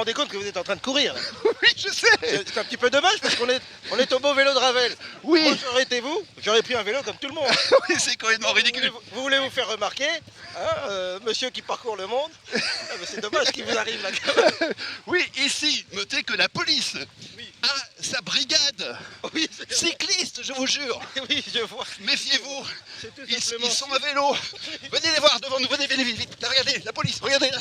rendez compte que vous êtes en train de courir là? Oui, je sais. C'est un petit peu dommage parce qu'on est au beau vélo de Ravel. Oui. Moi, j'aurais été vous, j'aurais pris un vélo comme tout le monde. Oui, c'est complètement ridicule. Vous voulez vous faire remarquer, hein, monsieur qui parcourt le monde. Mais c'est dommage qu'il vous arrive là. Oui, ici, notez que la police Oui. a sa brigade Oui, c'est vrai. cycliste, je vous jure. Oui, je vois. Méfiez-vous. C'est tout Ils simplement. sont à vélo. Venez les voir devant nous, venez vite, vite. Là, regardez, la police, regardez, là.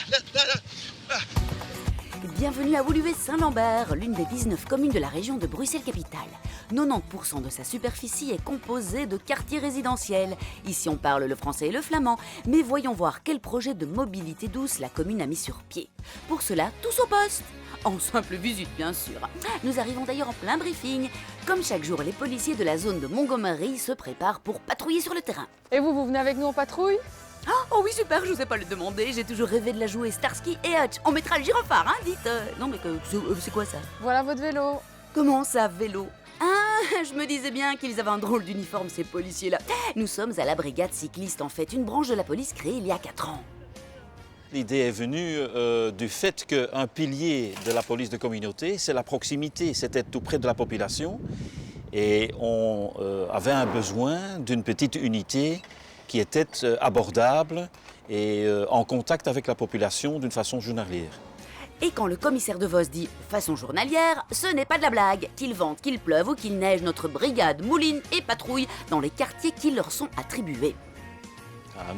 Bienvenue à Woluwe-Saint-Lambert, l'une des 19 communes de la région de Bruxelles-Capitale. 90% de sa superficie est composée de quartiers résidentiels. Ici, on parle le français et le flamand. Mais voyons voir quel projet de mobilité douce la commune a mis sur pied. Pour cela, tous au poste. En simple visite, bien sûr. Nous arrivons d'ailleurs en plein briefing. Comme chaque jour, les policiers de la zone de Montgomery se préparent pour patrouiller sur le terrain. Et vous venez avec nous en patrouille? Oh oui, super, je vous ai pas le demander. J'ai toujours rêvé de la jouer Starsky et Hutch. On mettra le gyrophare, hein, dites. Non, mais c'est quoi ça? Voilà votre vélo. Comment ça, vélo? Ah, je me disais bien qu'ils avaient un drôle d'uniforme, ces policiers-là. Nous sommes à la brigade cycliste, en fait, une branche de la police créée il y a 4 ans. L'idée est venue du fait qu'un pilier de la police de communauté, c'est la proximité, c'est être tout près de la population. Et on avait un besoin d'une petite unité qui était abordable et en contact avec la population d'une façon journalière. Et quand le commissaire de Vos dit « façon journalière », ce n'est pas de la blague. Qu'il vente, qu'il pleuve ou qu'il neige, notre brigade mouline et patrouille dans les quartiers qui leur sont attribués.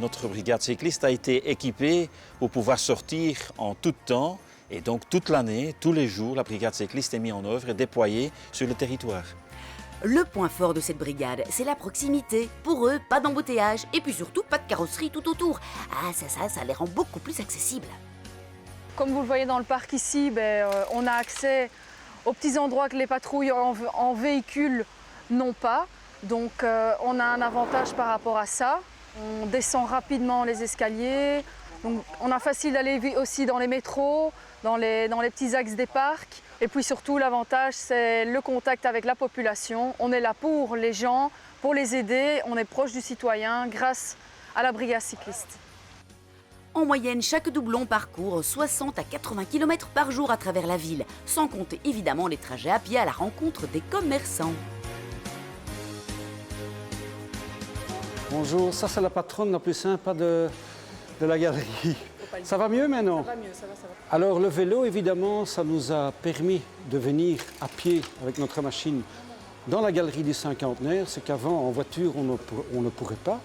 Notre brigade cycliste a été équipée pour pouvoir sortir en tout temps et donc toute l'année, tous les jours, la brigade cycliste est mise en œuvre et déployée sur le territoire. Le point fort de cette brigade, c'est la proximité. Pour eux, pas d'embouteillage et puis surtout pas de carrosserie tout autour. Ah, ça les rend beaucoup plus accessibles. Comme vous le voyez dans le parc ici, on a accès aux petits endroits que les patrouilles en véhicule n'ont pas. Donc on a un avantage par rapport à ça. On descend rapidement les escaliers. Donc, on a facile d'aller aussi dans les métros, dans les petits axes des parcs. Et puis surtout, l'avantage, c'est le contact avec la population. On est là pour les gens, pour les aider. On est proche du citoyen grâce à la brigade cycliste. En moyenne, chaque doublon parcourt 60 à 80 km par jour à travers la ville, sans compter évidemment les trajets à pied à la rencontre des commerçants. Bonjour, ça c'est la patronne la plus sympa de la galerie. Ça va mieux maintenant? Ça va mieux, ça va. Alors le vélo, évidemment, ça nous a permis de venir à pied avec notre machine dans la galerie du Cinquantenaire, ce qu'avant en voiture on ne pourrait pas.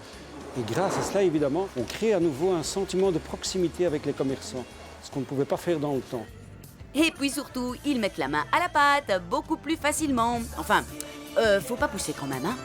Et grâce à cela, évidemment, on crée à nouveau un sentiment de proximité avec les commerçants, ce qu'on ne pouvait pas faire dans le temps. Et puis surtout, ils mettent la main à la pâte beaucoup plus facilement. Enfin, faut pas pousser quand même, hein.